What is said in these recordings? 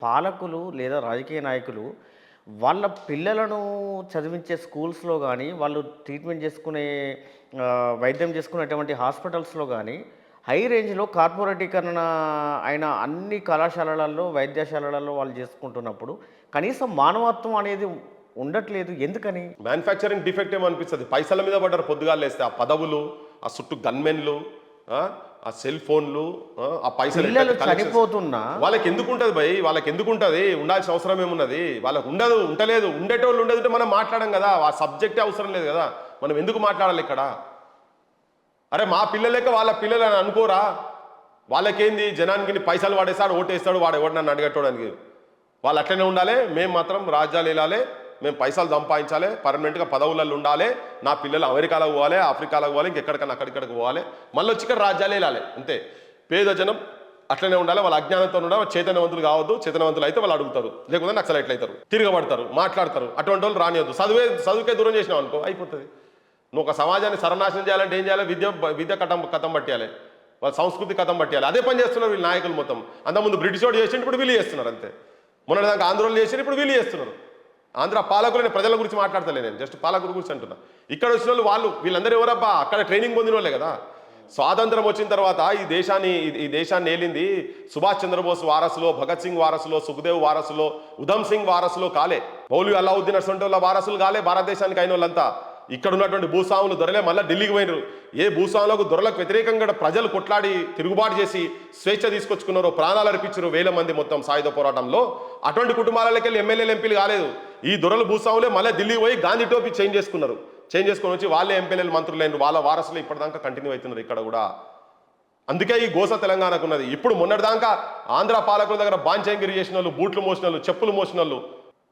పాలకులు లేదా రాజకీయ నాయకులు వాళ్ళ పిల్లలను చదివించే స్కూల్స్‌లో గానీ, వాళ్ళు ట్రీట్మెంట్ చేసుకునే వైద్యం చేసుకునేటువంటి హాస్పిటల్స్‌లో గానీ, హై రేంజ్‌లో కార్పొరేటీకరణ అయిన అన్ని కళాశాలలలో, వైద్యశాలలలో వాళ్ళు చేసుకుంటున్నప్పుడు, కనీసం మానవత్వం అనేది ఉండట్లేదు. ఎందుకని? మ్యానుఫ్యాక్చరింగ్ డిఫెక్ట్ ఏమో అనిపిస్తుంది. పైసల మీద పడ్డారు పొద్దుగాలు లేస్తే. ఆ పదవులు, ఆ చుట్టూ గన్మెన్లు, ఆ సెల్ ఫోన్లు, ఆ పైసలు పిల్లలు collections. చనిపోతున్నా వాళ్ళకి ఎందుకు ఉంటుంది భయ్? వాళ్ళకి ఎందుకు ఉంటుంది? ఉండాల్సిన అవసరం ఏమున్నది? వాళ్ళకు ఉండదు, ఉంటలేదు. ఉండేటోళ్ళు ఉండదు మనం మాట్లాడడం కదా. ఆ సబ్జెక్టే అవసరం లేదు కదా. మనం ఎందుకు మాట్లాడాలి ఇక్కడ? అరే మా పిల్లలక వాళ్ళ పిల్లలు అని అనుకోరా? వాళ్ళకేంది? జనానికి పైసలు వాడేస్తాడు, ఓటేస్తాడు, వాడు ఎవడు నన్ను అడిగేటోడానికి. వాళ్ళు అట్లనే ఉండాలి. మేము మాత్రం రాజ్యాలు వెళ్ళాలి, మేము పైసలు సంపాదించాలి, పర్మనెంట్గా పదవులలో ఉండాలి, నా పిల్లలు అమెరికాలో పోవాలి, ఆఫ్రికాలో పోవాలి, ఇంకెక్కడికన్నా అక్కడిక్కడికి పోవాలి, మళ్ళీ వచ్చి ఇక్కడ రాజ్యాలు వెళ్ళాలి. అంతే. పేద జనం అట్లనే ఉండాలి. వాళ్ళ అజ్ఞానంతో ఉండాలి. చైతన్యవంతులు కావద్దు. చైతన్యవంతులు అయితే వాళ్ళు అడుగుతారు, లేకపోతే నక్సలైట్లు అవుతారు, తిరగబడతారు, మాట్లాడతారు. అటువంటి వాళ్ళు రానియద్దు. చదువుకే దూరం చేసినావు అనుకో అయిపోతుంది. నువ్వు ఒక సమాజాన్ని సర్వనాశనం చేయాలంటే ఏం చేయాలి? విద్య కథం పట్టేయాలి, వాళ్ళ సంస్కృతి కథం పట్టేయాలి. అదే పని చేస్తున్నారు వీళ్ళు నాయకులు మొత్తం. అంతకుముందు బ్రిటిష్ వాడు చేసిండు, ఇప్పుడు వీళ్ళు చేస్తున్నారు. అంతే. మొన్నటిదాకా ఆంధ్రోళ్ళు చేసి ఇప్పుడు వీళ్ళు చేస్తున్నారు. ఆంధ్ర పాలకులు ప్రజల గురించి మాట్లాడతలే, నేను జస్ట్ పాలకుల గురించి అంటున్నా. ఇక్కడ వచ్చిన వాళ్ళు వీళ్ళందరూ ఎవరబ్బా? అక్కడ ట్రైనింగ్ పొందిన వాళ్ళే కదా. స్వాతంత్రం వచ్చిన తర్వాత ఈ దేశాన్ని ఏలింది సుభాష్ చంద్రబోస్ వారసులో, భగత్ సింగ్ వారసులో, సుఖదేవ్ వారసులో, ఉధమ్ సింగ్ వారసులో కాలే. మౌలవి అల్లావుద్దీన్ అటువంటి వాళ్ళ వారసులు కాలే భారతదేశానికి అయిన వాళ్ళంతా. ఇక్కడ ఉన్నటువంటి భూస్వాములు దొరలే మళ్ళీ ఢిల్లీకి పోయినారు. ఏ భూస్వాములకు దొరలకు వ్యతిరేకంగా ప్రజలు కొట్లాడి తిరుగుబాటు చేసి స్వేచ్ఛ తీసుకొచ్చుకున్నారో, ప్రాణాలు అర్పించారు వేల మంది మొత్తం సాయుధ పోరాటంలో. అటువంటి కుటుంబాలకి వెళ్ళి ఎమ్మెల్యేలు ఎంపీలు కాలేదు. ఈ దొరలు భూస్వాములే మళ్ళీ ఢిల్లీకి పోయి గాంధీ టోపీ చేంజ్ చేసుకున్నారు. చేంజ్ చేసుకొని వచ్చి వాళ్ళే ఎంపీలు మంత్రులు అయినారు. వాళ్ళ వారసులు ఇప్పటిదాకా కంటిన్యూ అవుతున్నారు ఇక్కడ కూడా. అందుకే ఈ గోస తెలంగాణకు ఉన్నది. ఇప్పుడు మొన్నటిదాకా ఆంధ్ర పాలకుల దగ్గర బాంచంగిరి చేసిన వాళ్ళు, బూట్లు మోసిన వాళ్ళు, చెప్పులు మోసిన వాళ్ళు,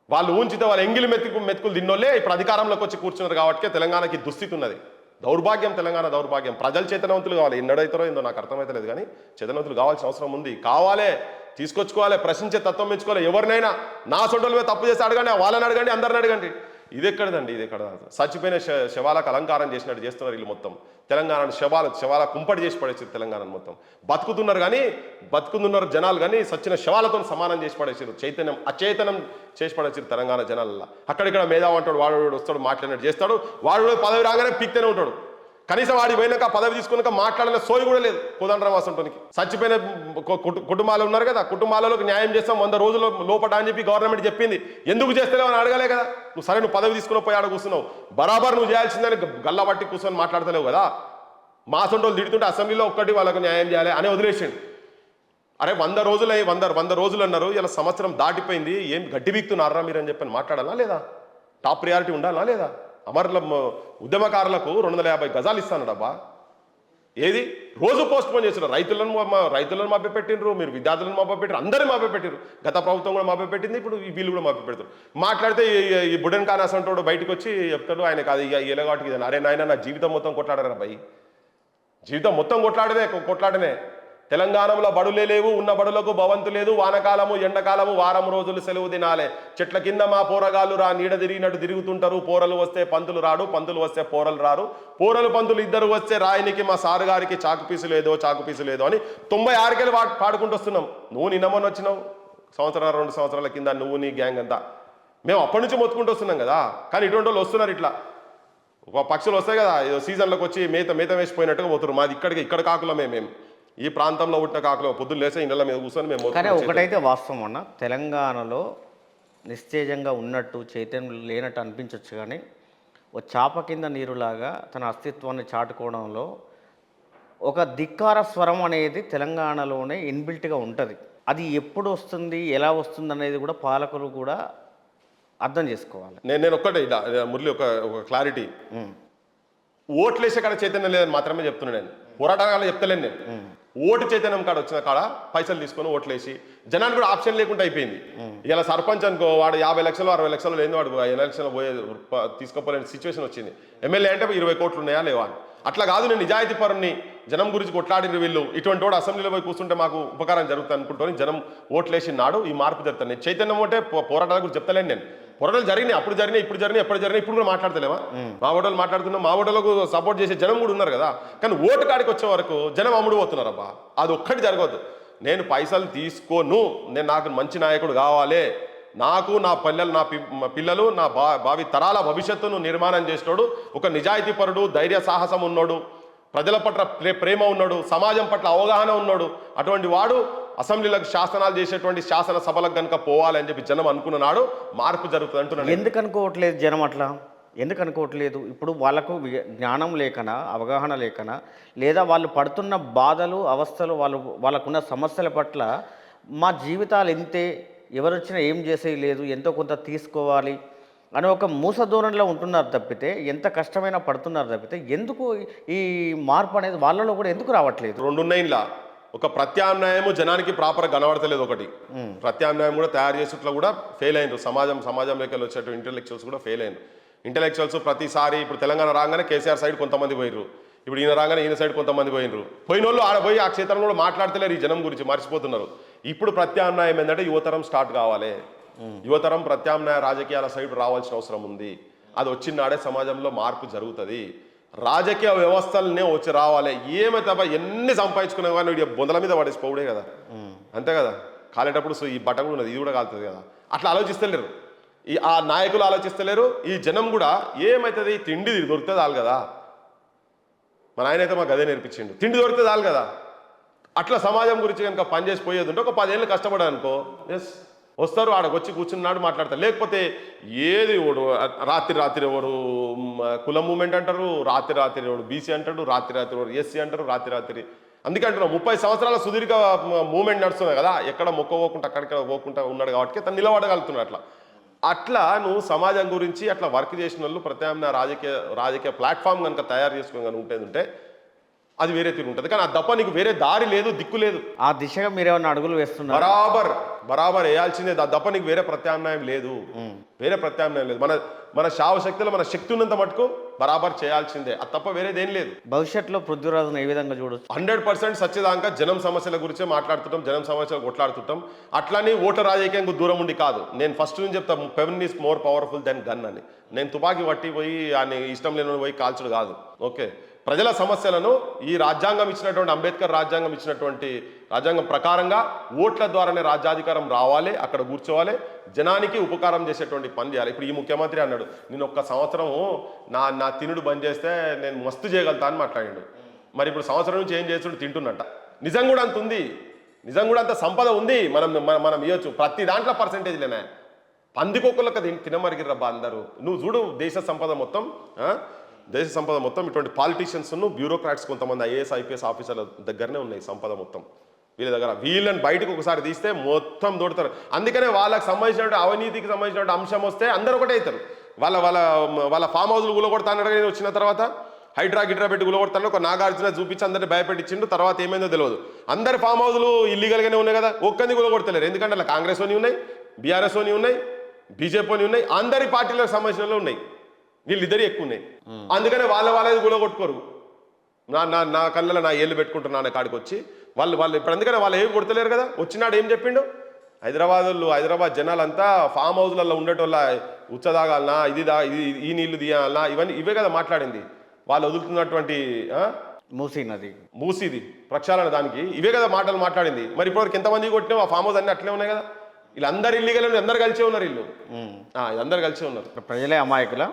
వాళ్ళు ఊంచితే వాళ్ళు ఎంగిలి మెతుకులు తిన్నోళ్ళే ఇప్పుడు అధికారంలోకి వచ్చి కూర్చున్నారు. కాబట్టి తెలంగాణకి దుస్థితి ఉన్నది. దౌర్భాగ్యం, తెలంగాణ దౌర్భాగ్యం. ప్రజలు చైతన్యవంతులు కావాలి. ఎన్నడైతారో ఏందో నాకు అర్థమైతలేదు, కానీ చైతన్యవంతులు కావాల్సిన అవసరం ఉంది. కావాలే, తీసుకొచ్చుకోవాలి, ప్రశ్నించే తత్వం పెంచుకోవాలి. ఎవరినైనా నా సొంటల మీద తప్పు చేసి అడగండి, వాళ్ళని అడగండి, అందరిని అడగండి. ఇది ఎక్కడదండి? ఇది ఎక్కడ? చచ్చిపోయిన శవాలకు అలంకారం చేసినట్టు చేస్తున్నారు వీళ్ళు మొత్తం. తెలంగాణ శవాల కుంపటి చేసి పడేసారు తెలంగాణను మొత్తం. బతుకుతున్నారు కానీ, బతుకుతున్నారు జనాలు కానీ సచ్చిన శవాలతో సమానం చేసి పడేసారు. అచైతన్యం చేసి పడేసారు తెలంగాణ జనాలలో. అక్కడిక్కడ మేధావి అంటాడు, వాడు వస్తాడు, మాట్లాడినట్టు చేస్తాడు. వాడు పదవి రాగానే పీక్తేనే ఉంటాడు. కనీసం వాడి పోయినాక పదవి తీసుకున్నాక మాట్లాడిన సోయి కూడా లేదు కోదండరామాసంటోనికి. చచ్చిపోయిన కుటుంబాలు ఉన్నారు కదా, కుటుంబాలలోకి న్యాయం చేస్తాం 100 రోజుల లోపట అని చెప్పి గవర్నమెంట్ చెప్పింది. ఎందుకు చేస్తలేవు అని అడగలే కదా. నువ్వు పదవి తీసుకుని పోయి ఆడ కూర్చున్నావు, బరాబర్ నువ్వు చేయాల్సిందని గల్లా పట్టి కూర్చొని మాట్లాడతలేవు కదా. మా సొంటోళ్ళు తిడుతుంటే అసెంబ్లీలో ఒక్కటి వాళ్ళకు న్యాయం చేయాలి అని వదిలేసిండు. అరే 100 రోజులు అన్నారు, ఇలా సంవత్సరం దాటిపోయింది, ఏం గడ్డి బీక్తున్నారా మీరు అని చెప్పని మాట్లాడాలా లేదా? టాప్ ప్రియారిటీ ఉండాలా లేదా? అమరుల ఉద్యమకారులకు 250 గజాలు ఇస్తానడబ్బా. ఏది? రోజు పోస్ట్ పోన్ చేస్తున్నారు. రైతులను మభ్య పెట్టినరు, మీరు విద్యార్థులను మభ్య పెట్టారు, అందరినీ మభ్య పెట్టారు. గత ప్రభుత్వం కూడా మభ్య పెట్టింది, ఇప్పుడు వీళ్ళు కూడా మభ్య పెడతారు. మాట్లాడితే ఈ బుడన్ ఖాన్ అసంటోడు బయటకు వచ్చి చెప్తాడు, ఆయన కాదు ఎలాగాటికి ఇది. అరే నాయన, నా జీవితం మొత్తం కొట్లాడారా భయ్? జీవితం మొత్తం కొట్లాడనే. తెలంగాణలో బడులే లేవు, ఉన్న బడులకు భవంతు లేదు, వానకాలము ఎండకాలము వారం రోజులు సెలవు దినాలే. చెట్ల కింద మా పోరగాళ్ళు రా నీడ తిరిగినట్టు తిరుగుతుంటారు. పోరలు వస్తే పంతులు రాడు, పంతులు వస్తే పోరలు రారు, పోరలు పంతులు ఇద్దరు వస్తే రాయనికి మా సారు గారికి చాకు పీసు లేదో అని 96 పాడుకుంటూ వస్తున్నాం. నువ్వు నిన్నమని వచ్చినావు 2 సంవత్సరాల కింద, నువ్వు నీ గ్యాంగ్ అంతా. మేము అప్పటి నుంచి మొత్తుకుంటూ వస్తున్నాం కదా. కానీ ఇటువంటి వాళ్ళు వస్తున్నారు. ఇట్లా పక్షులు వస్తాయి కదా, ఏదో సీజన్లోకి వచ్చి మేత వేసిపోయినట్టుగా పోతున్నారు. మాది ఇక్కడ కాకులమే. మేము ఈ ప్రాంతంలో పుట్టిన కాకులు పొద్దున్న లేసే ఇళ్ళ మీద కూర్చొని మేము. కానీ ఒకటైతే వాస్తవం అన్న, తెలంగాణలో నిస్తేజంగా ఉన్నట్టు, చైతన్యం లేనట్టు అనిపించవచ్చు, కానీ ఓ చాప కింద నీరులాగా తన అస్తిత్వాన్ని చాటుకోవడంలో ఒక ధిక్కార స్వరం అనేది తెలంగాణలోనే ఇన్బిల్ట్గా ఉంటుంది. అది ఎప్పుడు వస్తుంది, ఎలా వస్తుంది అనేది కూడా పాలకులు కూడా అర్థం చేసుకోవాలి. నేను ఒక్కటే మురళి ఒక క్లారిటీ, ఓట్లేసే కాడ చైతన్యం లేదని మాత్రమే చెప్తున్నాను. నేను పోరాటాలు చెప్తలేను. నేను ఓటు చైతన్యం కాడ వచ్చిన కాడ పైసలు తీసుకొని ఓట్లేసి జనానికి కూడా ఆప్షన్ లేకుండా అయిపోయింది. ఇలా సర్పంచ్ అనుకో, వాడు 50 లక్షలు 60 లక్షలు లేదు, వాడు ఎలక్షన్లో తీసుకోపోలేని సిచ్యువేషన్ వచ్చింది. ఎమ్మెల్యే అంటే 20 కోట్లు ఉన్నాయా లేవా అని. అట్లా కాదు, నేను నిజాయితీ పరుని, జనం గురించి కొట్లాడిన వీళ్ళు, ఇటువంటి వాడు అసెంబ్లీలో పోయి కూర్చుంటే మాకు ఉపకారం జరుగుతుంది అనుకుంటాను. జనం ఓట్లేసి నాడు ఈ మార్పు జరుగుతుంది. నేను చైతన్యం అంటే పోరాటాల గురించి చెప్తలేను. నేను పోరాటాలు జరిగినాయి, అప్పుడు జరిగినాయి, ఇప్పుడు జరిగినాయి, ఎప్పుడు జరిగినాయి, ఇప్పుడు కూడా మాట్లాడతలేమా? మా ఓటర్లు మాట్లాడుతున్నాం, మా ఓటర్లకు సపోర్ట్ చేసే జనం కూడా ఉన్నారు కదా. కానీ ఓటు కాడికి వచ్చే వరకు జనం అమ్ముడు పోతున్నారు అబ్బా. అది ఒక్కటి జరగవద్దు. నేను పైసలు తీసుకోను, నాకు మంచి నాయకుడు కావాలి, నాకు నా పిల్లలు మా పిల్లలు నా భావి తరాల భవిష్యత్తును నిర్మాణం చేసినోడు, ఒక నిజాయితీపరుడు, ధైర్య సాహసం ఉన్నోడు, ప్రజల పట్ల ప్రేమ ఉన్నాడు, సమాజం పట్ల అవగాహన ఉన్నాడు, అటువంటి వాడు అసెంబ్లీలకు శాసనాలు చేసేటువంటి శాసన సభలకు కనుక పోవాలని చెప్పి జనం అనుకున్నాడు. మార్పు జరుగుతుంది అంటున్నాను. ఎందుకు అనుకోవట్లేదు జనం అట్లా? ఎందుకు అనుకోవట్లేదు? ఇప్పుడు వాళ్ళకు జ్ఞానం లేకనా, అవగాహన లేకనా, లేదా వాళ్ళు పడుతున్న బాధలు అవస్థలు, వాళ్ళకున్న సమస్యల పట్ల మా జీవితాలు ఎంతే, ఎవరొచ్చినా ఏం చేసేది లేదు, ఎంతో కొంత తీసుకోవాలి అని ఒక మూస ధోరణిలో ఉంటున్నారు తప్పితే, ఎంత కష్టమైనా పడుతున్నారు తప్పితే, ఎందుకు ఈ మార్పు అనేది వాళ్ళలో కూడా ఎందుకు రావట్లేదు? రెండున్నైన్లా ఒక ప్రత్యామ్నాయము జనానికి ప్రాపర్గా కనబడతలేదు. ఒకటి ప్రత్యామ్నాయం కూడా తయారు చేసేట్లో కూడా ఫెయిల్ అయినారు. సమాజంలోకి వచ్చేటువంటి ఇంటెలెక్చువల్స్ కూడా ఫెయిల్ అయినారు. ఇంటెలెక్చువల్స్ ప్రతిసారి ఇప్పుడు తెలంగాణ రాగానే కేసీఆర్ సైడ్ కొంతమంది పోయినరు, ఇప్పుడు ఈయన రాగానే ఈయన సైడ్ కొంతమంది పోయినరు. పోయిన వాళ్ళు ఆడ పోయి ఆ క్షేత్రంలో కూడా మాట్లాడతలేరు, ఈ జనం గురించి మర్చిపోతున్నారు. ఇప్పుడు ప్రత్యామ్నాయం ఏంటంటే యువతరం స్టార్ట్ కావాలి. యువతరం ప్రత్యామ్నాయ రాజకీయాల సైడ్ రావాల్సిన అవసరం ఉంది. అది వచ్చినాడే సమాజంలో మార్పు జరుగుతుంది. రాజకీయ వ్యవస్థలనే వచ్చి రావాలి. ఏమైతే ఎన్ని సంపాదించుకునే కానీ వీడి బొందల మీద పడేసిపోవడే కదా, అంతే కదా. కాలేటప్పుడు ఈ బట్ట కూడా ఉన్నది, ఇది కూడా కాలుతుంది కదా. అట్లా ఆలోచిస్తలేరు, ఆ నాయకులు ఆలోచిస్తలేరు. ఈ జనం కూడా ఏమవుతుంది, తిండి దొరికితే చాలు కదా. మన ఆయన అయితే మాకు అదే నేర్పించిండు, తిండి దొరికితే చాలు కదా. అట్లా సమాజం గురించి కనుక పనిచేసి పోయేది ఉంటే ఒక 10 ఏళ్ళు కష్టపడానుకో, ఎస్ వస్తారు, ఆడకు వచ్చి కూర్చున్నాడు మాట్లాడతారు. లేకపోతే ఏది ఓడు రాత్రి ఓడు కుల మూమెంట్ అంటారు, రాత్రి ఓడు బీసీ అంటాడు, రాత్రి ఓడు ఎస్సీ అంటారు, రాత్రి అందుకే అంటున్నావు 30 సంవత్సరాల సుదీర్ఘ మూమెంట్ నడుస్తున్నాయి కదా. ఎక్కడ మొక్క పోకుండా అక్కడిక్కడ పోకుండా ఉన్నాడు కాబట్టి తను నిలబడగలుగుతున్నాడు. అట్లా నువ్వు సమాజం గురించి అట్లా వర్క్ చేసిన వాళ్ళు ప్రత్యామ్నాయ రాజకీయ ప్లాట్ఫామ్ కనుక తయారు చేసుకుని కనుక ఉంటే అది వేరే తీరు ఉంటుంది. కానీ ఆ తప్ప నీకు వేరే దారి లేదు, దిక్కు లేదు. ఆ దిశగా మీరేమన్నా అడుగులు వేస్తున్నారు? బరాబర్ వేయాల్సిందే. తప్ప నీకు వేరే ప్రత్యామ్నాయం లేదు, వేరే ప్రత్యామ్నాయం లేదు. మన శావశక్తిలో మన శక్తి ఉన్నంత మటుకు బరాబర్ చేయాల్సిందే, అది తప్ప వేరేదేం లేదు. భవిష్యత్తులో పృథ్వీరాజును ఏ విధంగా చూడొచ్చు? 100% సత్యదాకా జనం సమస్యల గురించే మాట్లాడుతుంటాం, జనం సమస్యలు కొట్లాడుతుంటాం. అట్లానే ఓటర్ రాజకీయంకు దూరం ఉండి కాదు. నేను ఫస్ట్ నుంచి చెప్తా, pen is more powerful than gun అని. నేను తుపాకీ పట్టి పోయి ఆయన ఇష్టం లేని పోయి కాల్చుడు కాదు. ఓకే, ప్రజల సమస్యలను ఈ రాజ్యాంగం ఇచ్చినటువంటి అంబేద్కర్ రాజ్యాంగం ప్రకారంగా ఓట్ల ద్వారానే రాజ్యాధికారం రావాలి, అక్కడ కూర్చోవాలి, జనానికి ఉపకారం చేసేటువంటి పని చేయాలి. ఇప్పుడు ఈ ముఖ్యమంత్రి అన్నాడు, నేను ఒక్క సంవత్సరం నా తినుడు బంద్ చేస్తే నేను మస్తు చేయగలుగుతా అని మాట్లాడాడు. మరి ఇప్పుడు సంవత్సరం నుంచి ఏం చేస్తుడు, తింటున్నట్ట. నిజం కూడా అంత ఉంది, నిజం కూడా అంత సంపద ఉంది. మనం ఇవ్వచ్చు ప్రతి దాంట్లో పర్సెంటేజ్లేనా. పందికొక్కలకు తినమరిగిరబ్బా అందరూ. నువ్వు చూడు దేశ సంపద మొత్తం ఇటువంటి పాలిటీషియన్స్ను బ్యూరోక్రాట్స్ కొంతమంది ఐఏఎస్ ఐపీఎస్ ఆఫీసర్ల దగ్గరనే ఉన్నాయి సంపద మొత్తం వీళ్ళ దగ్గర. వీళ్ళని బయటకు ఒకసారి తీస్తే మొత్తం దొడతారు. అందుకనే వాళ్ళకి సంబంధించినటువంటి అవినీతికి సంబంధించినటువంటి అంశం వస్తే అందరూ ఒకటే అవుతారు. వాళ్ళ ఫామ్ హౌస్లు గులగొడతాను వచ్చిన తర్వాత హైడ్రా పెట్టి గులగొడతాను. ఒక నాగార్జున చూపించి అందరినీ భయపెట్టించిండు. తర్వాత ఏమైందో తెలియదు. అందరి ఫామ్ హౌస్లు ఇల్లీగల్గానే ఉన్నాయి కదా, ఒక్కంది గులగొడతలేరు. ఎందుకంటే అలా కాంగ్రెస్ అని ఉన్నాయి, బీఆర్ఎస్ అని ఉన్నాయి, బీజేపీ అని ఉన్నాయి, అందరి పార్టీలకు సంబంధించిన ఉన్నాయి. వీళ్ళిద్దరు ఎక్కువ ఉన్నాయి. అందుకనే వాళ్ళది గులగొట్టుకోరు. నా కళ్ళలో నా ఏళ్ళు పెట్టుకుంటున్నా కాడికి వచ్చి వాళ్ళు ఇప్పుడు అందుకనే వాళ్ళు ఏమి కొడతలేరు కదా. వచ్చినాడు ఏం చెప్పిండు, హైదరాబాద్ జనాలంతా ఫామ్ హౌస్లలో ఉండేటోళ్ళ ఉచ్చదాగాలనా, ఈ నీళ్లు తీయాలనా, ఇవే కదా మాట్లాడింది. వాళ్ళు వదులుతున్నటువంటి మూసీది ప్రక్షాళన దానికి ఇవే కదా మాటలు మాట్లాడింది. మరి ఇప్పటివరకు ఎంతమంది కొట్టినా ఆ ఫామ్ హౌస్ అన్నీ అట్లే ఉన్నాయి కదా. వీళ్ళందరూ ఇల్లీగల్, అందరు కలిసే ఉన్నారు. అందరు కలిసే ఉన్నారు. ప్రజలే అమాయకుల.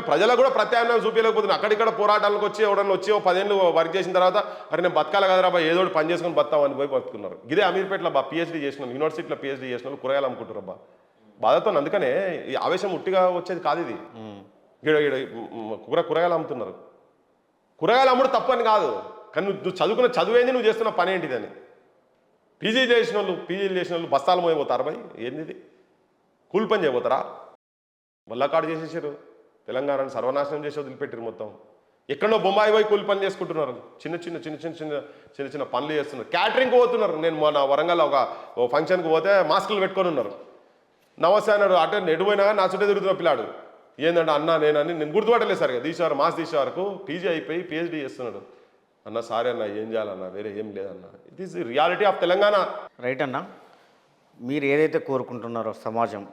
ప్రజలకు కూడా ప్రత్యామ్నాయం చూపించలేకపోతుంది. అక్కడిక్కడ పోరాటాలకు వచ్చి ఎవడన్నా వచ్చి 10 ఏళ్ళు వర్క్ చేసిన తర్వాత అరే నేను బతకాలి కదరా ఏదో పని చేసుకుని బతామని పోయి బతుకున్నారు. ఇదే అమీర్పేటలో పిహెచ్డీ చేసిన యూనివర్సిటీలో పిహెచ్డీ చేసిన వాళ్ళు కూరగాయలు అమ్ముకుంటారు అబ్బా బాధతో. అందుకనే ఈ ఆవేశం ఉట్టిగా వచ్చేది కాదు. ఇది కూరగాయలు అమ్ముతున్నారు. కూరగాయలు అమ్ముడు తప్పని కాదు, కానీ నువ్వు చదువుకున్న చదువేంది, నువ్వు చేస్తున్న పని ఏంటిదని. పీజీలు చేసిన వాళ్ళు బస్తాలు మోయిపోతారు భయ్. ఏంది కూలి పని చేయబోతారా? మల్లకాడు చేసేసారు, తెలంగాణను సర్వనాశనం చేసి వదిలిపెట్టారు మొత్తం. ఎక్కడో బొంబాయి పోయి కూలి పని చేసుకుంటున్నారు. చిన్న పనులు చేస్తున్నారు. క్యాటరింగ్కి పోతున్నారు. నేను మొన్న వరంగల్ ఒక ఫంక్షన్కి పోతే మాస్కులు పెట్టుకొని ఉన్నారు. నమస్తే అన్నాడు. అటే నెడిపోయినా నా చుట్టే తిరుగుతున్న పిల్లాడు. ఏంటంటే అన్నా నేను గుర్తుపట్టలేదు సార్. మాస్ తీసే వరకు పీజీ అయిపోయి పిహెచ్డీ చేస్తున్నాడు. అన్న సారీ అన్న, ఏం చేయాలన్నా, వేరే ఏం లేదన్నా. It is reality of Telangana. Right అన్న, మీరు ఏదైతే కోరుకుంటున్నారో సమాజం,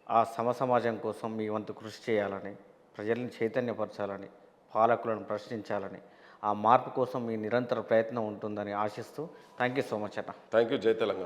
ఆ సమాజం కోసం మీ వంతు కృషి చేయాలని, ప్రజల్ని చైతన్యపరచాలని, పాలకులను ప్రశ్నించాలని, ఆ మార్పు కోసం మీ నిరంతర ప్రయత్నం ఉంటుందని ఆశిస్తూ థ్యాంక్ యూ సో మచ్ అన్న. Thank you. జై తెలంగాణ.